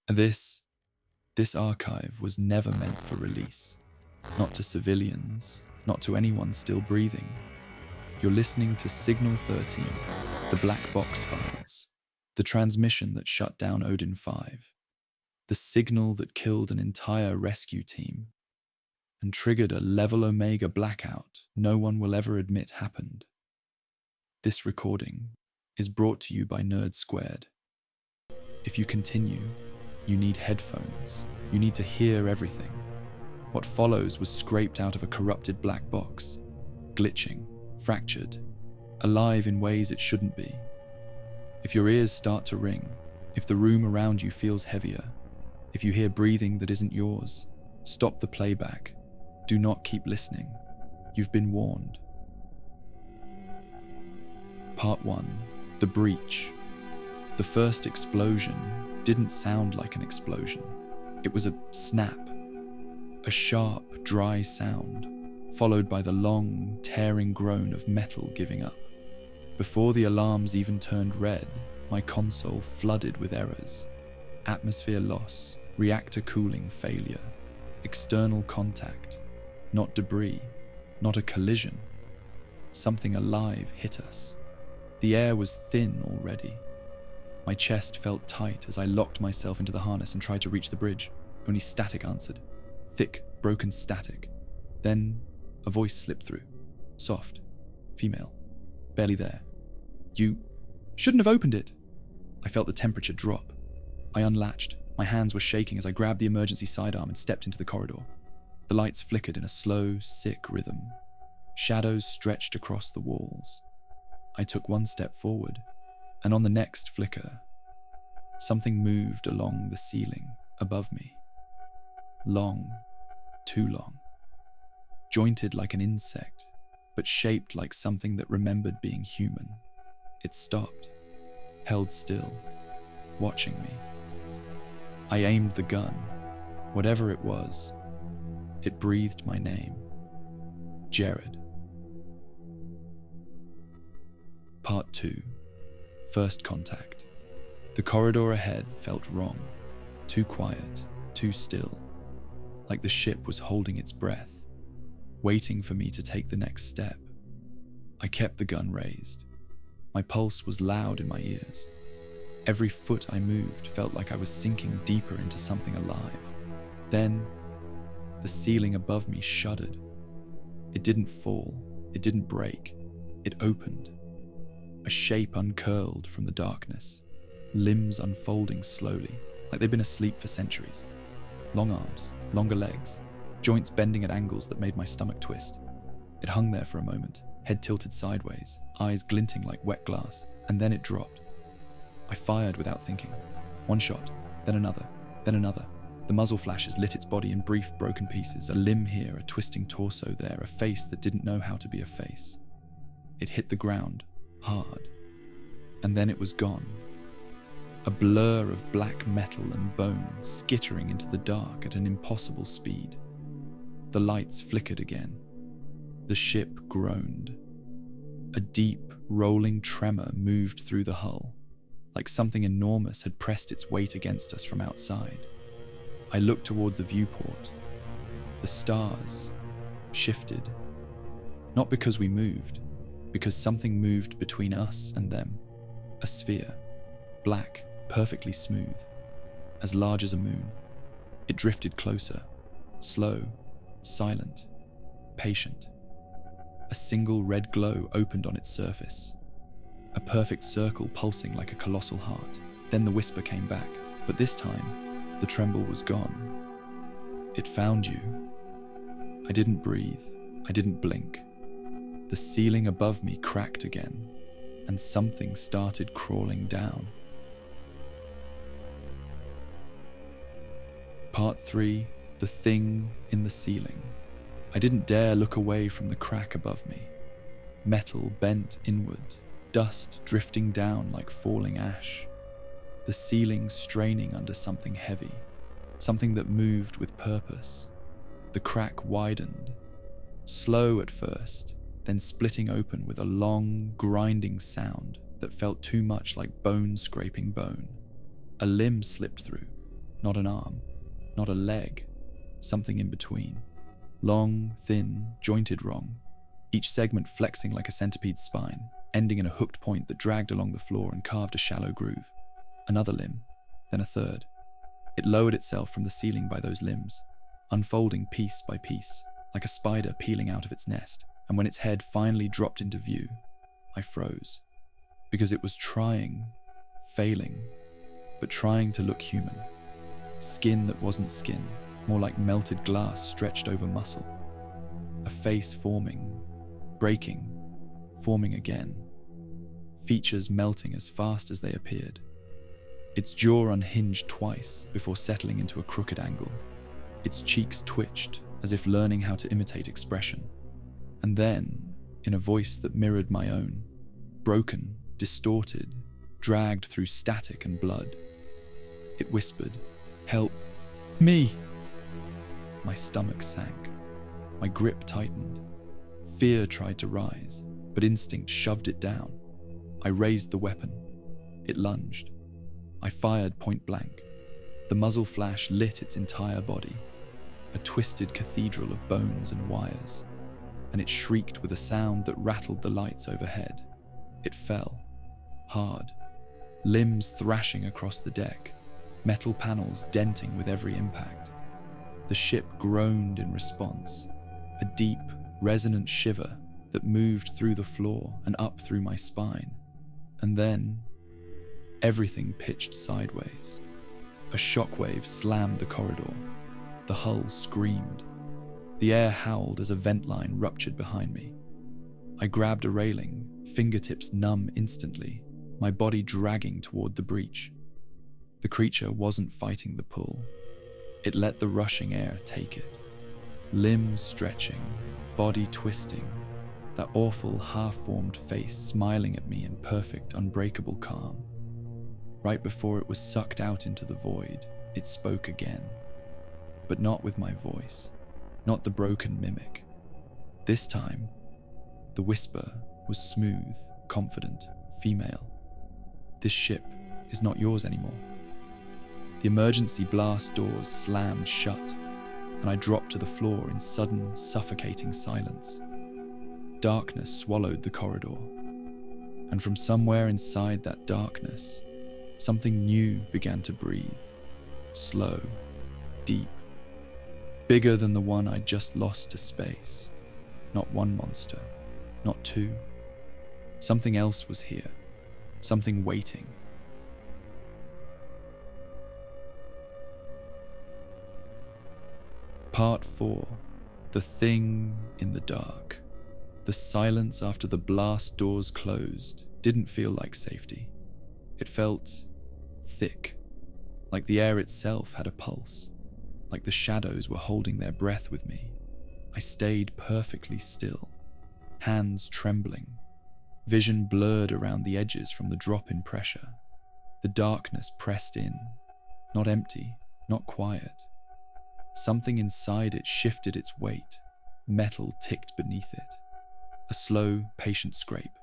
This, this archive was never meant for release. Not to civilians, not to anyone still breathing. You're listening to Signal 13, the Black Box Files, the transmission that shut down Odin 5, the signal that killed an entire rescue team and triggered a level Omega blackout no one will ever admit happened. This recording is brought to you by Nerd Squared. If you continue, you need headphones. You need to hear everything. What follows was scraped out of a corrupted black box, glitching, fractured, alive in ways it shouldn't be. If your ears start to ring, if the room around you feels heavier, if you hear breathing that isn't yours, stop the playback. Do not keep listening. You've been warned. Part 1. The Breach. The first explosion didn't sound like an explosion. It was a snap, a sharp, dry sound, followed by the long, tearing groan of metal giving up. Before the alarms even turned red, my console flooded with errors. Atmosphere loss, reactor cooling failure, external contact, not debris, not a collision. Something alive hit us. The air was thin already. My chest felt tight as I locked myself into the harness and tried to reach the bridge. Only static answered. Thick, broken static. Then a voice slipped through. Soft. Female. Barely there. You shouldn't have opened it. I felt the temperature drop. I unlatched. My hands were shaking as I grabbed the emergency sidearm and stepped into the corridor. The lights flickered in a slow, sick rhythm. Shadows stretched across the walls. I took one step forward, and on the next flicker, something moved along the ceiling above me. Long, too long. Jointed like an insect, but shaped like something that remembered being human. It stopped, held still, watching me. I aimed the gun. Whatever it was, it breathed my name. Jared. Part 2. First contact. The corridor ahead felt wrong. Too quiet, too still. Like the ship was holding its breath, waiting for me to take the next step. I kept the gun raised. My pulse was loud in my ears. Every foot I moved felt like I was sinking deeper into something alive. Then, the ceiling above me shuddered. It didn't fall. It didn't break. It opened. A shape uncurled from the darkness, limbs unfolding slowly, like they'd been asleep for centuries. Long arms, longer legs, joints bending at angles that made my stomach twist. It hung there for a moment, head tilted sideways, eyes glinting like wet glass, and then it dropped. I fired without thinking. One shot, then another, then another. The muzzle flashes lit its body in brief, broken pieces, a limb here, a twisting torso there, a face that didn't know how to be a face. It hit the ground, hard, and then it was gone. A blur of black metal and bone skittering into the dark at an impossible speed. The lights flickered again. The ship groaned. A deep, rolling tremor moved through the hull, like something enormous had pressed its weight against us from outside. I looked toward the viewport. The stars shifted. Not because we moved, because something moved between us and them. A sphere, black, perfectly smooth, as large as a moon. It drifted closer, slow, silent, patient. A single red glow opened on its surface. A perfect circle pulsing like a colossal heart. Then the whisper came back, but this time, the tremble was gone. It found you. I didn't breathe. I didn't blink. The ceiling above me cracked again, and something started crawling down. Part 3. The thing in the ceiling. I didn't dare look away from the crack above me. Metal bent inward, dust drifting down like falling ash. The ceiling straining under something heavy, something that moved with purpose. The crack widened, slow at first, then splitting open with a long, grinding sound that felt too much like bone scraping bone. A limb slipped through, Not an arm, not a leg, something in between. Long, thin, jointed wrong, each segment flexing like a centipede's spine, ending in a hooked point that dragged along the floor and carved a shallow groove. Another limb, then a third. It lowered itself from the ceiling by those limbs, unfolding piece by piece, like a spider peeling out of its nest, and when its head finally dropped into view, I froze. Because it was trying, failing, but trying to look human. Skin that wasn't skin, more like melted glass stretched over muscle. A face forming, breaking, forming again. Features melting as fast as they appeared. Its jaw unhinged twice before settling into a crooked angle. Its cheeks twitched as if learning how to imitate expression. And then, in a voice that mirrored my own, broken, distorted, dragged through static and blood, it whispered, "Help me!" My stomach sank. My grip tightened. Fear tried to rise, but instinct shoved it down. I raised the weapon. It lunged. I fired point blank. The muzzle flash lit its entire body, a twisted cathedral of bones and wires, and it shrieked with a sound that rattled the lights overhead. It fell, hard, limbs thrashing across the deck, metal panels denting with every impact. The ship groaned in response, a deep, resonant shiver that moved through the floor and up through my spine. And then, everything pitched sideways. A shockwave slammed the corridor. The hull screamed. The air howled as a vent line ruptured behind me. I grabbed a railing, fingertips numb instantly, my body dragging toward the breach. The creature wasn't fighting the pull. It let the rushing air take it. Limbs stretching, body twisting, that awful half-formed face smiling at me in perfect, unbreakable calm. Right before it was sucked out into the void, it spoke again. But not with my voice, not the broken mimic. This time, the whisper was smooth, confident, female. "This ship is not yours anymore." The emergency blast doors slammed shut, and I dropped to the floor in sudden, suffocating silence. Darkness swallowed the corridor, and from somewhere inside that darkness, something new began to breathe, slow, deep, bigger than the one I'd just lost to space. Not one monster, not two. Something else was here, something waiting. Part 4. The Thing in the Dark. The silence after the blast doors closed didn't feel like safety. It felt thick, like the air itself had a pulse, like the shadows were holding their breath with me. I stayed perfectly still, hands trembling, vision blurred around the edges from the drop in pressure. The darkness pressed in, not empty, not quiet. Something inside it shifted its weight. Metal ticked beneath it. A slow, patient scrape.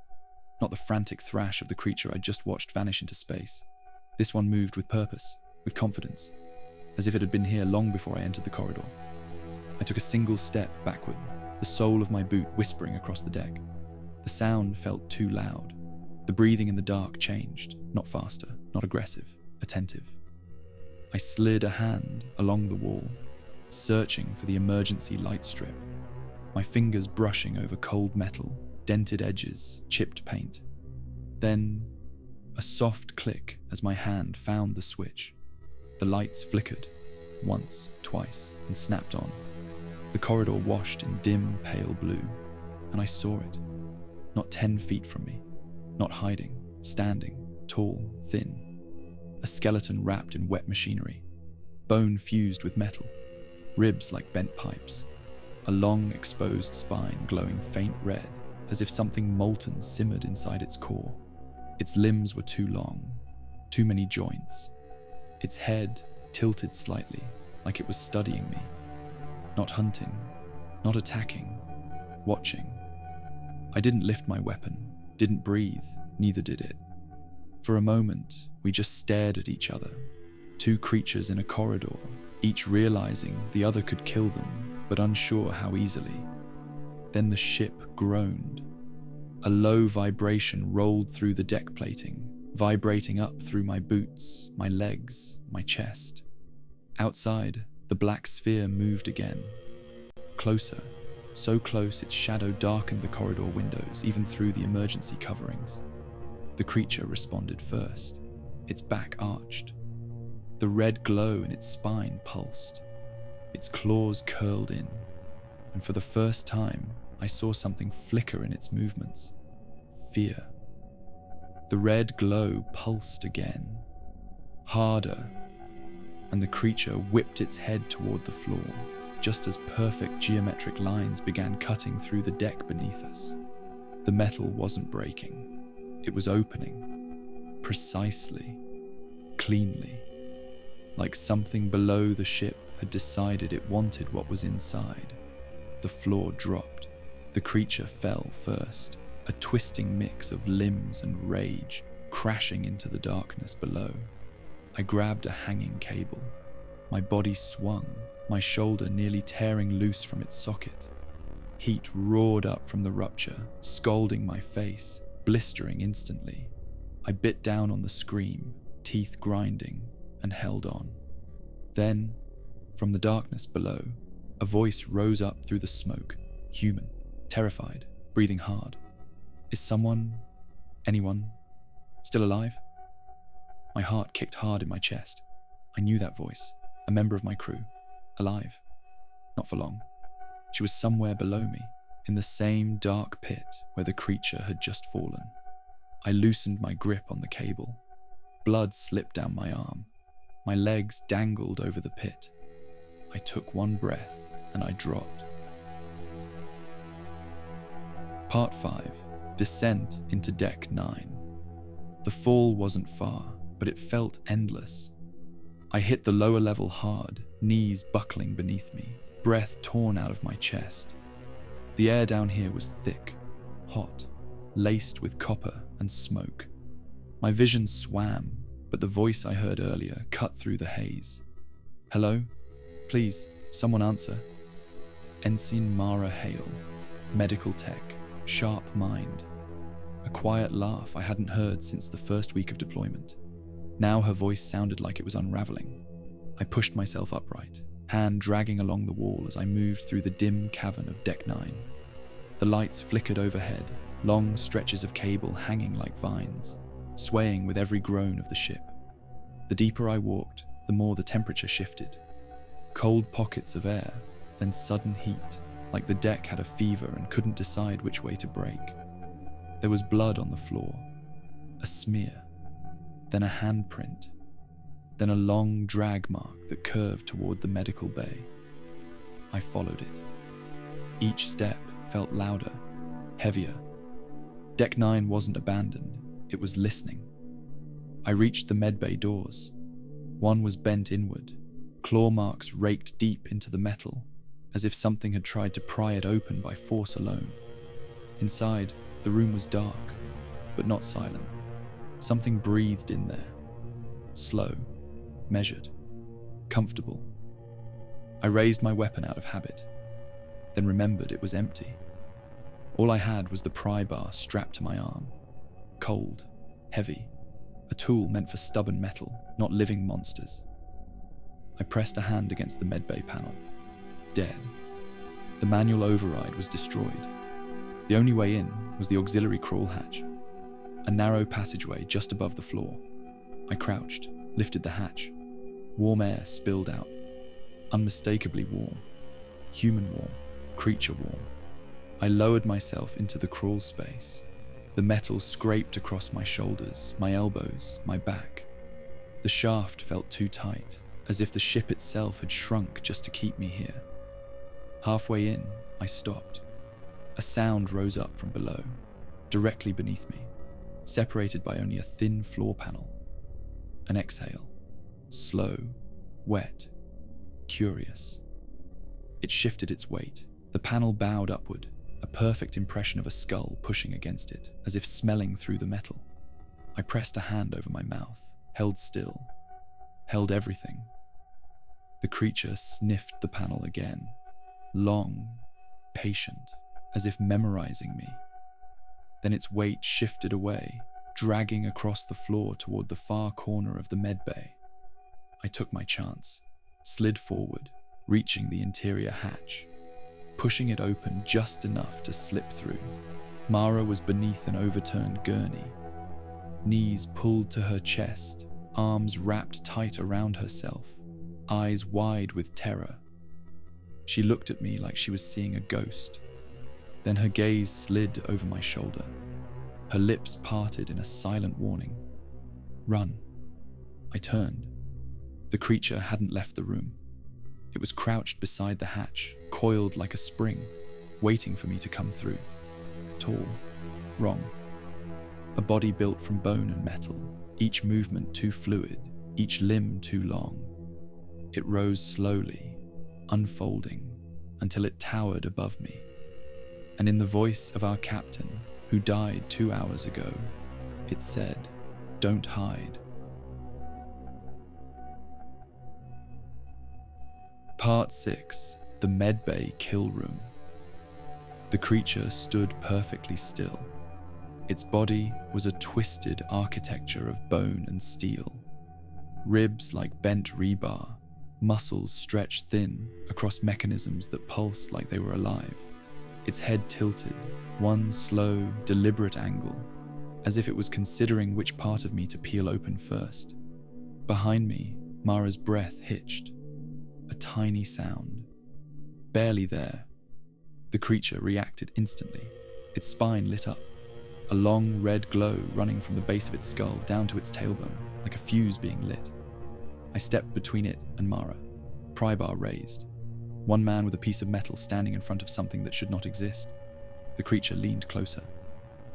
Not the frantic thrash of the creature I'd just watched vanish into space. This one moved with purpose, with confidence, as if it had been here long before I entered the corridor. I took a single step backward, the sole of my boot whispering across the deck. The sound felt too loud. The breathing in the dark changed, not faster, not aggressive, attentive. I slid a hand along the wall, searching for the emergency light strip, my fingers brushing over cold metal, dented edges, chipped paint. Then, a soft click as my hand found the switch. The lights flickered, once, twice, and snapped on. The corridor washed in dim, pale blue, and I saw it. Not 10 feet from me, not hiding, standing, tall, thin. A skeleton wrapped in wet machinery, bone fused with metal, ribs like bent pipes, a long exposed spine glowing faint red, as if something molten simmered inside its core. Its limbs were too long, too many joints. Its head tilted slightly, like it was studying me. Not hunting, not attacking, watching. I didn't lift my weapon, didn't breathe, neither did it. For a moment, we just stared at each other, Two creatures in a corridor, each realizing the other could kill them, but unsure how easily. Then the ship groaned. A low vibration rolled through the deck plating, vibrating up through my boots, my legs, my chest. Outside, the black sphere moved again. Closer, so close its shadow darkened the corridor windows, even through the emergency coverings. The creature responded first, its back arched. The red glow in its spine pulsed. Its claws curled in, and for the first time, I saw something flicker in its movements. Fear. The red glow pulsed again, harder, and the creature whipped its head toward the floor, just as perfect geometric lines began cutting through the deck beneath us. The metal wasn't breaking. It was opening, precisely, cleanly, like something below the ship had decided it wanted what was inside. The floor dropped. The creature fell first, a twisting mix of limbs and rage, crashing into the darkness below. I grabbed a hanging cable. My body swung, my shoulder nearly tearing loose from its socket. Heat roared up from the rupture, scalding my face, blistering instantly. I bit down on the scream, teeth grinding, and held on. Then, from the darkness below, a voice rose up through the smoke, human, terrified, breathing hard. Is someone, anyone, still alive? My heart kicked hard in my chest. I knew that voice, a member of my crew, alive. Not for long. She was somewhere below me, in the same dark pit where the creature had just fallen. I loosened my grip on the cable. Blood slipped down my arm. My legs dangled over the pit. I took one breath and I dropped. Part 5. Descent into Deck 9. The fall wasn't far, but it felt endless. I hit the lower level hard, knees buckling beneath me, breath torn out of my chest. The air down here was thick, hot, laced with copper and smoke. My vision swam, but the voice I heard earlier cut through the haze. Hello? Please, someone answer. Ensign Mara Hale, medical tech, sharp mind. A quiet laugh I hadn't heard since the first week of deployment. Now her voice sounded like it was unraveling. I pushed myself upright, hand dragging along the wall as I moved through the dim cavern of Deck 9. The lights flickered overhead, long stretches of cable hanging like vines, swaying with every groan of the ship. The deeper I walked, the more the temperature shifted. Cold pockets of air, then sudden heat, like the deck had a fever and couldn't decide which way to break. There was blood on the floor, a smear, then a handprint, then a long drag mark that curved toward the medical bay. I followed it. Each step felt louder, heavier. Deck 9 wasn't abandoned, it was listening. I reached the medbay doors. One was bent inward, claw marks raked deep into the metal, as if something had tried to pry it open by force alone. Inside, the room was dark, but not silent. Something breathed in there. Slow, measured, comfortable. I raised my weapon out of habit, then remembered it was empty. All I had was the pry bar strapped to my arm. Cold, heavy, a tool meant for stubborn metal, not living monsters. I pressed a hand against the medbay panel. Dead. The manual override was destroyed. The only way in was the auxiliary crawl hatch, a narrow passageway just above the floor. I crouched, lifted the hatch. Warm air spilled out, unmistakably warm, human warm, creature warm. I lowered myself into the crawl space. The metal scraped across my shoulders, my elbows, my back. The shaft felt too tight, as if the ship itself had shrunk just to keep me here. Halfway in, I stopped. A sound rose up from below, directly beneath me, separated by only a thin floor panel. An exhale, slow, wet, curious. It shifted its weight. The panel bowed upward, a perfect impression of a skull pushing against it, as if smelling through the metal. I pressed a hand over my mouth, held still, held everything. The creature sniffed the panel again, long, patient, as if memorizing me. Then its weight shifted away, dragging across the floor toward the far corner of the medbay. I took my chance, slid forward, reaching the interior hatch, pushing it open just enough to slip through. Mara was beneath an overturned gurney, knees pulled to her chest, arms wrapped tight around herself, eyes wide with terror. She looked at me like she was seeing a ghost. Then her gaze slid over my shoulder. Her lips parted in a silent warning. "Run." I turned. The creature hadn't left the room. It was crouched beside the hatch, coiled like a spring, waiting for me to come through. Tall. Wrong. A body built from bone and metal, each movement too fluid, each limb too long. It rose slowly, unfolding, until it towered above me. And in the voice of our captain, who died 2 hours ago, it said, "Don't hide." Part 6. The Medbay Kill Room. The creature stood perfectly still. Its body was a twisted architecture of bone and steel. Ribs like bent rebar, muscles stretched thin across mechanisms that pulsed like they were alive. Its head tilted, one slow, deliberate angle, as if it was considering which part of me to peel open first. Behind me, Mara's breath hitched. A tiny sound. Barely there. The creature reacted instantly. Its spine lit up. A long red glow running from the base of its skull down to its tailbone, like a fuse being lit. I stepped between it and Mara, pry bar raised. One man with a piece of metal standing in front of something that should not exist. The creature leaned closer.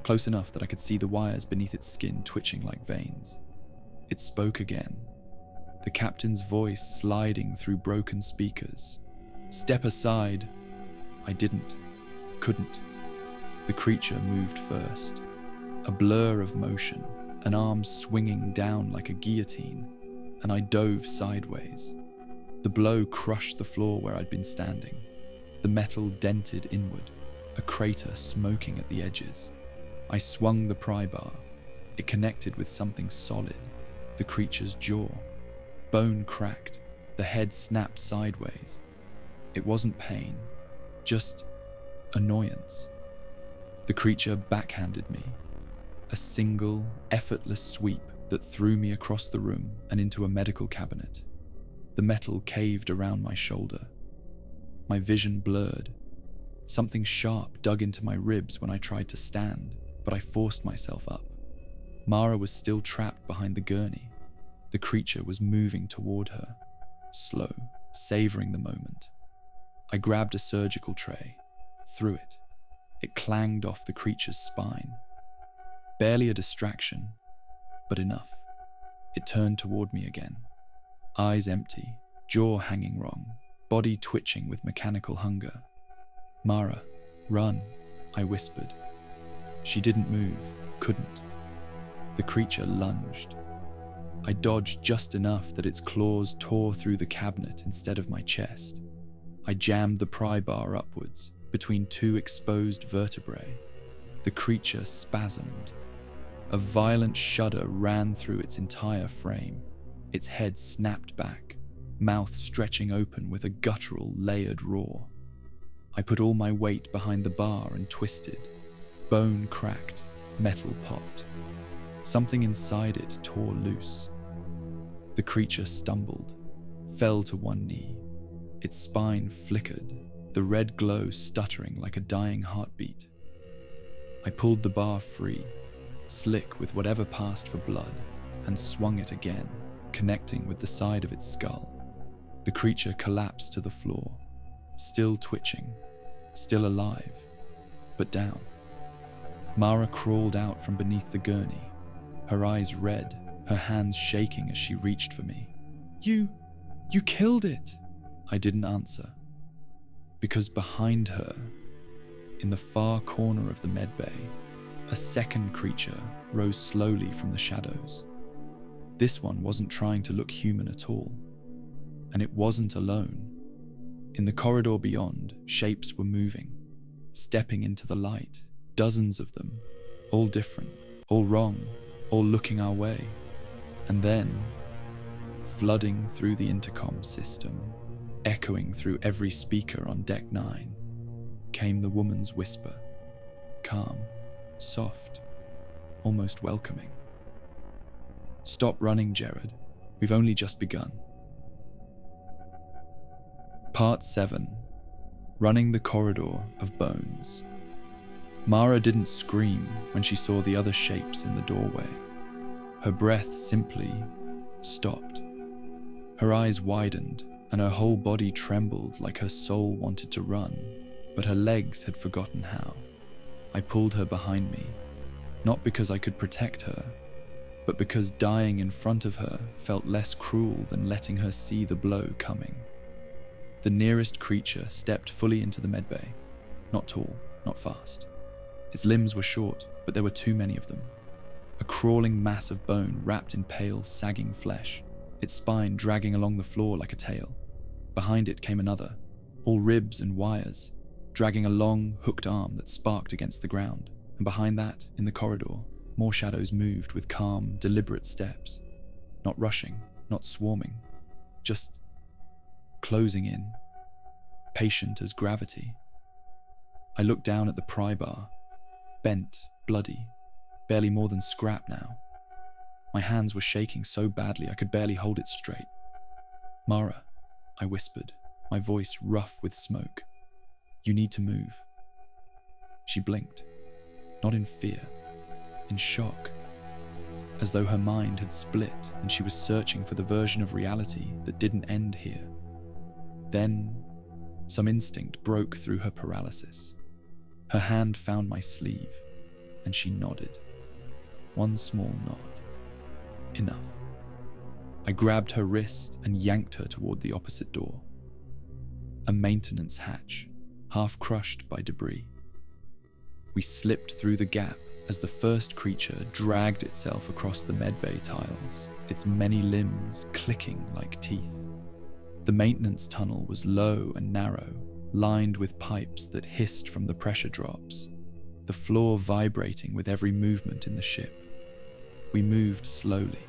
Close enough that I could see the wires beneath its skin twitching like veins. It spoke again. The captain's voice sliding through broken speakers. "Step aside." I didn't. Couldn't. The creature moved first. A blur of motion, an arm swinging down like a guillotine, and I dove sideways. The blow crushed the floor where I'd been standing. The metal dented inward, a crater smoking at the edges. I swung the pry bar. It connected with something solid, the creature's jaw. Bone cracked, the head snapped sideways. It wasn't pain, just annoyance. The creature backhanded me. A single, effortless sweep that threw me across the room and into a medical cabinet. The metal caved around my shoulder. My vision blurred. Something sharp dug into my ribs when I tried to stand, but I forced myself up. Mara was still trapped behind the gurney. The creature was moving toward her, slow, savoring the moment. I grabbed a surgical tray, threw it. It clanged off the creature's spine. Barely a distraction, but enough. It turned toward me again. Eyes empty, jaw hanging wrong, body twitching with mechanical hunger. "Mara, run," I whispered. She didn't move, couldn't. The creature lunged. I dodged just enough that its claws tore through the cabinet instead of my chest. I jammed the pry bar upwards, between two exposed vertebrae. The creature spasmed. A violent shudder ran through its entire frame. Its head snapped back, mouth stretching open with a guttural, layered roar. I put all my weight behind the bar and twisted. Bone cracked, metal popped. Something inside it tore loose. The creature stumbled, fell to one knee. Its spine flickered, the red glow stuttering like a dying heartbeat. I pulled the bar free, slick with whatever passed for blood, and swung it again, connecting with the side of its skull. The creature collapsed to the floor, still twitching, still alive, but down. Mara crawled out from beneath the gurney, her eyes red, her hands shaking as she reached for me. You killed it!" I didn't answer, because behind her, in the far corner of the medbay, a second creature rose slowly from the shadows. This one wasn't trying to look human at all. And it wasn't alone. In the corridor beyond, shapes were moving, stepping into the light. Dozens of them, all different, all wrong, all looking our way. And then, flooding through the intercom system, echoing through every speaker on Deck 9, came the woman's whisper, calm, soft, almost welcoming. "Stop running, Jared. We've only just begun." Part 7. Running the Corridor of Bones. Mara didn't scream when she saw the other shapes in the doorway. Her breath simply stopped. Her eyes widened, and her whole body trembled like her soul wanted to run, but her legs had forgotten how. I pulled her behind me, not because I could protect her, but because dying in front of her felt less cruel than letting her see the blow coming. The nearest creature stepped fully into the medbay. Not tall, not fast. Its limbs were short, but there were too many of them. A crawling mass of bone wrapped in pale, sagging flesh, its spine dragging along the floor like a tail. Behind it came another, all ribs and wires, dragging a long, hooked arm that sparked against the ground. And behind that, in the corridor, more shadows moved with calm, deliberate steps. Not rushing, not swarming, just closing in, patient as gravity. I looked down at the pry bar, bent, bloody, barely more than scrap now. My hands were shaking so badly I could barely hold it straight. "Mara," I whispered, my voice rough with smoke. "You need to move." She blinked, not in fear, in shock, as though her mind had split and she was searching for the version of reality that didn't end here. Then, some instinct broke through her paralysis. Her hand found my sleeve, and she nodded. One small nod. Enough. I grabbed her wrist and yanked her toward the opposite door. A maintenance hatch, half crushed by debris. We slipped through the gap as the first creature dragged itself across the medbay tiles, its many limbs clicking like teeth. The maintenance tunnel was low and narrow, lined with pipes that hissed from the pressure drops, the floor vibrating with every movement in the ship. We moved slowly,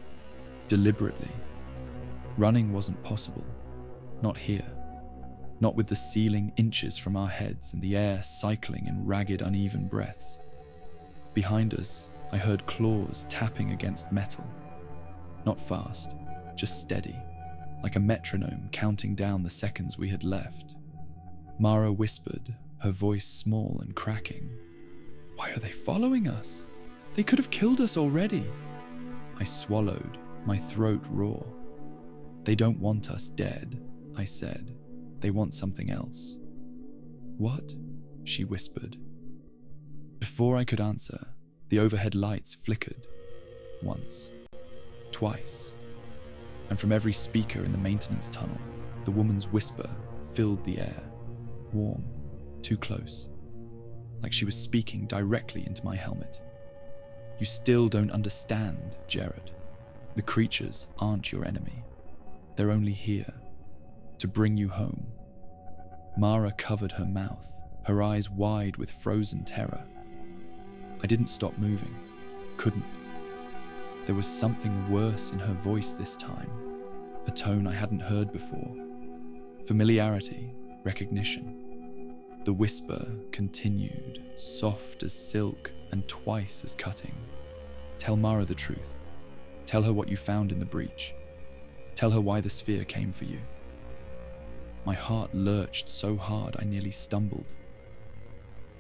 deliberately. Running wasn't possible, not here, not with the ceiling inches from our heads and the air cycling in ragged, uneven breaths. Behind us, I heard claws tapping against metal. Not fast, just steady, like a metronome counting down the seconds we had left. Mara whispered, her voice small and cracking. "Why are they following us? They could have killed us already." I swallowed, my throat raw. "They don't want us dead," I said. "They want something else." "What?" she whispered. Before I could answer, the overhead lights flickered. Once. Twice. And from every speaker in the maintenance tunnel, the woman's whisper filled the air. Warm, too close. Like she was speaking directly into my helmet. "You still don't understand, Jared. The creatures aren't your enemy. They're only here to bring you home." Mara covered her mouth, her eyes wide with frozen terror. I didn't stop moving. Couldn't. There was something worse in her voice this time, a tone I hadn't heard before. Familiarity, recognition. The whisper continued, soft as silk and twice as cutting. "Tell Mara the truth. Tell her what you found in the breach. Tell her why the sphere came for you." My heart lurched so hard I nearly stumbled.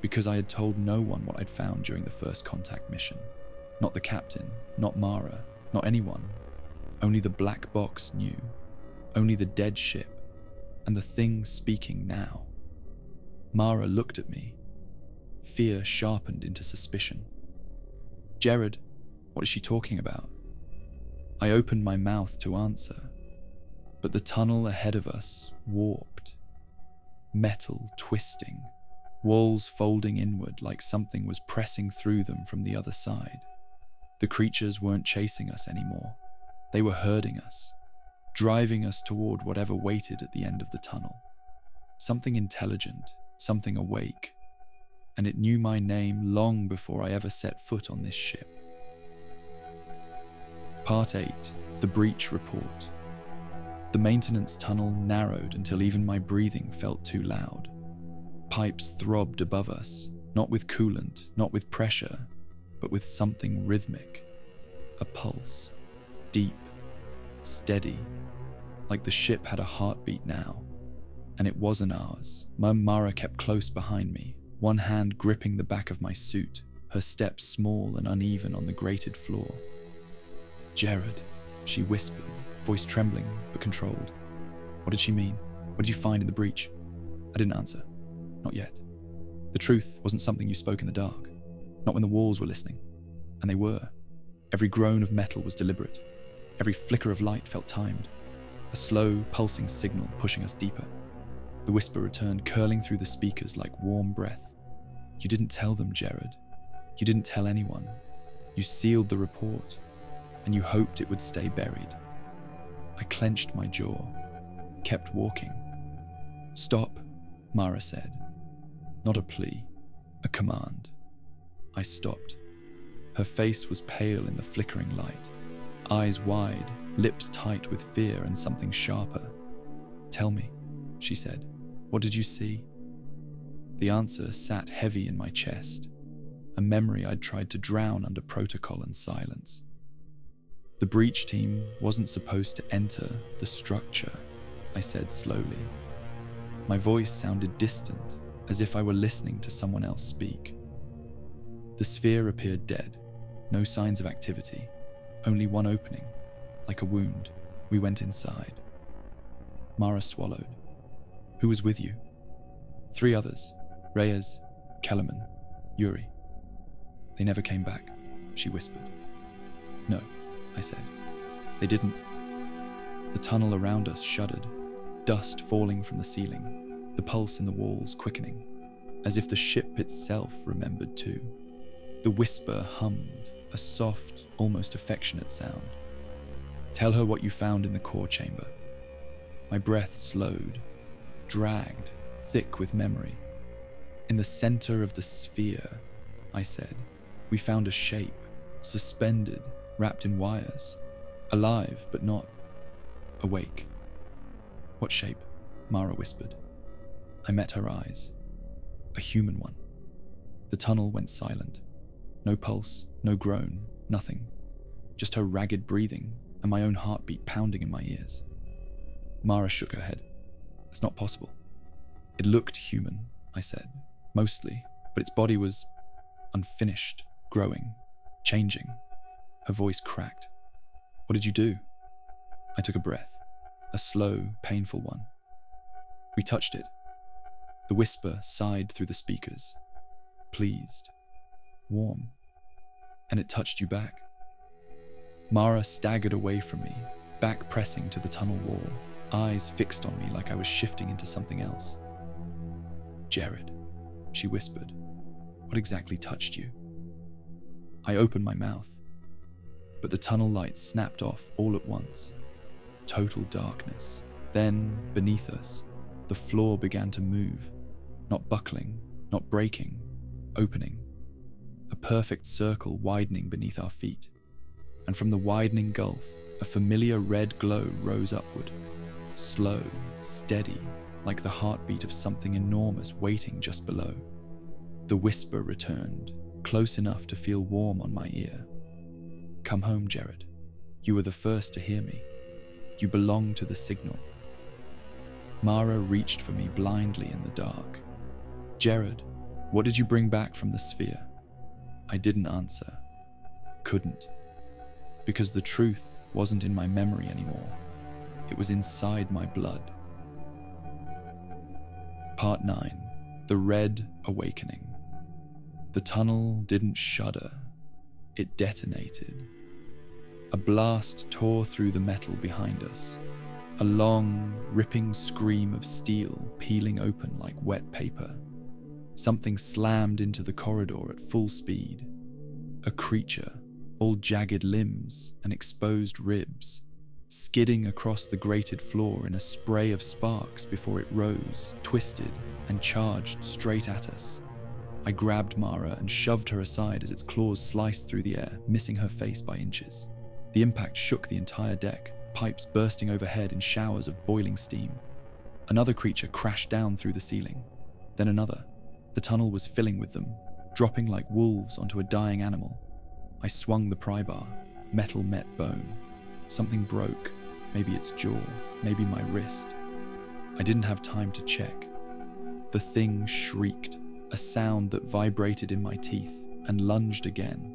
Because I had told no one what I'd found during the first contact mission. Not the captain, not Mara, not anyone. Only the black box knew. Only the dead ship, and the thing speaking now. Mara looked at me. Fear sharpened into suspicion. "Jared, what is she talking about?" I opened my mouth to answer, but the tunnel ahead of us warped. Metal twisting, walls folding inward like something was pressing through them from the other side. The creatures weren't chasing us anymore. They were herding us, driving us toward whatever waited at the end of the tunnel. Something intelligent, something awake, and it knew my name long before I ever set foot on this ship. Part 8, The Breach Report. The maintenance tunnel narrowed until even my breathing felt too loud. Pipes throbbed above us, not with coolant, not with pressure, but with something rhythmic. A pulse, deep, steady, like the ship had a heartbeat now. And it wasn't ours. Mara kept close behind me, one hand gripping the back of my suit, her steps small and uneven on the grated floor. "Jared," she whispered, voice trembling but controlled. "What did she mean? What did you find in the breach?" I didn't answer. Not yet. The truth wasn't something you spoke in the dark. Not when the walls were listening. And they were. Every groan of metal was deliberate. Every flicker of light felt timed. A slow, pulsing signal pushing us deeper. The whisper returned, curling through the speakers like warm breath. "You didn't tell them, Jared. You didn't tell anyone. You sealed the report, and you hoped it would stay buried." I clenched my jaw, kept walking. "Stop," Mara said. Not a plea, a command. I stopped. Her face was pale in the flickering light, eyes wide, lips tight with fear and something sharper. "Tell me," she said. "What did you see?" The answer sat heavy in my chest, a memory I'd tried to drown under protocol and silence. "The breach team wasn't supposed to enter the structure," I said slowly. My voice sounded distant, as if I were listening to someone else speak. The sphere appeared dead, no signs of activity, only one opening, like a wound. We went inside. Mara swallowed. "Who was with you?" "3 others, Reyes, Kellerman, Yuri. They never came back," she whispered. "No," I said. "They didn't." The tunnel around us shuddered, dust falling from the ceiling, the pulse in the walls quickening, as if the ship itself remembered too. The whisper hummed, a soft, almost affectionate sound. "Tell her what you found in the core chamber." My breath slowed, dragged, thick with memory. "In the center of the sphere," I said, "we found a shape, suspended, wrapped in wires, alive but not awake." "What shape?" Mara whispered. I met her eyes. A human one. The tunnel went silent. No pulse, no groan, nothing. Just her ragged breathing and my own heartbeat pounding in my ears. Mara shook her head. "That's not possible." "It looked human," I said, "mostly, but its body was unfinished, growing, changing." Her voice cracked. "What did you do?" I took a breath, a slow, painful one. "We touched it." The whisper sighed through the speakers. "Pleased, warm, and it touched you back." Mara staggered away from me, back pressing to the tunnel wall, eyes fixed on me like I was shifting into something else. "Jared," she whispered, "what exactly touched you?" I opened my mouth, but the tunnel lights snapped off all at once. Total darkness. Then, beneath us, the floor began to move, not buckling, not breaking, opening. A perfect circle widening beneath our feet. And from the widening gulf, a familiar red glow rose upward. Slow, steady, like the heartbeat of something enormous waiting just below. The whisper returned, close enough to feel warm on my ear. "Come home, Jared. You were the first to hear me. You belong to the signal." Mara reached for me blindly in the dark. "Jared, what did you bring back from the sphere?" I didn't answer. Couldn't. Because the truth wasn't in my memory anymore. It was inside my blood. Part 9. The Red Awakening. The tunnel didn't shudder. It detonated. A blast tore through the metal behind us. A long, ripping scream of steel peeling open like wet paper. Something slammed into the corridor at full speed. A creature, all jagged limbs and exposed ribs, skidding across the grated floor in a spray of sparks before it rose, twisted, and charged straight at us. I grabbed Mara and shoved her aside as its claws sliced through the air, missing her face by inches. The impact shook the entire deck, pipes bursting overhead in showers of boiling steam. Another creature crashed down through the ceiling. Then another. The tunnel was filling with them, dropping like wolves onto a dying animal. I swung the pry bar. Metal met bone. Something broke. Maybe its jaw, maybe my wrist. I didn't have time to check. The thing shrieked, a sound that vibrated in my teeth, and lunged again.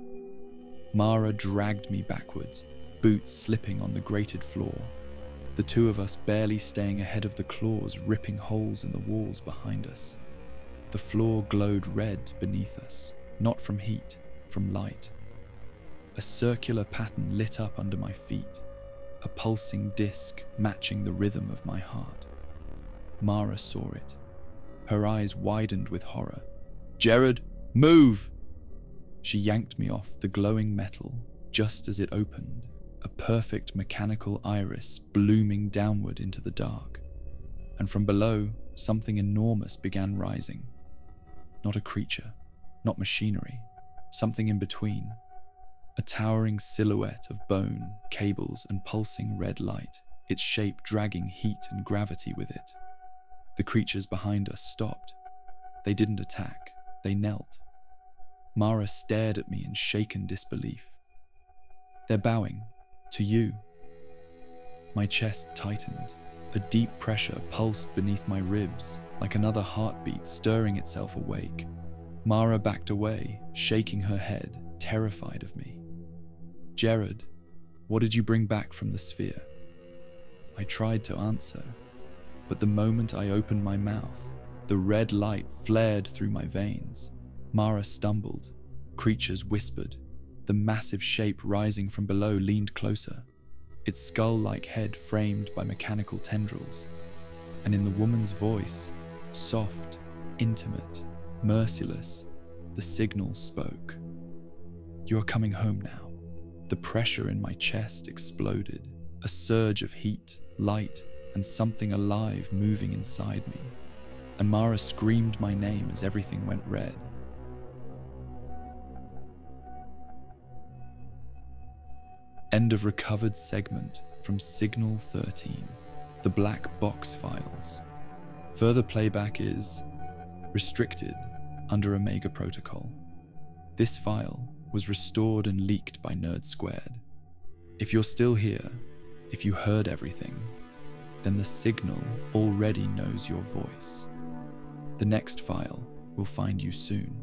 Mara dragged me backwards, boots slipping on the grated floor. The two of us barely staying ahead of the claws ripping holes in the walls behind us. The floor glowed red beneath us, not from heat, from light. A circular pattern lit up under my feet, a pulsing disc matching the rhythm of my heart. Mara saw it. Her eyes widened with horror. "Jared, move!" She yanked me off the glowing metal just as it opened, a perfect mechanical iris blooming downward into the dark. And from below, something enormous began rising. Not a creature, not machinery, something in between. A towering silhouette of bone, cables, and pulsing red light, its shape dragging heat and gravity with it. The creatures behind us stopped. They didn't attack, they knelt. Mara stared at me in shaken disbelief. "They're bowing. To you." My chest tightened. A deep pressure pulsed beneath my ribs, like another heartbeat stirring itself awake. Mara backed away, shaking her head, terrified of me. "Jared, what did you bring back from the sphere?" I tried to answer, but the moment I opened my mouth, the red light flared through my veins. Mara stumbled. Creatures whispered. The massive shape rising from below leaned closer, its skull-like head framed by mechanical tendrils. And in the woman's voice, soft, intimate, merciless, the signal spoke. "You are coming home now." The pressure in my chest exploded, a surge of heat, light, and something alive moving inside me. And Mara screamed my name as everything went red. End of recovered segment from Signal 13, the Black Box Files. Further playback is restricted under Omega Protocol. This file was restored and leaked by Nerd Squared. If you're still here, if you heard everything, then the signal already knows your voice. The next file will find you soon.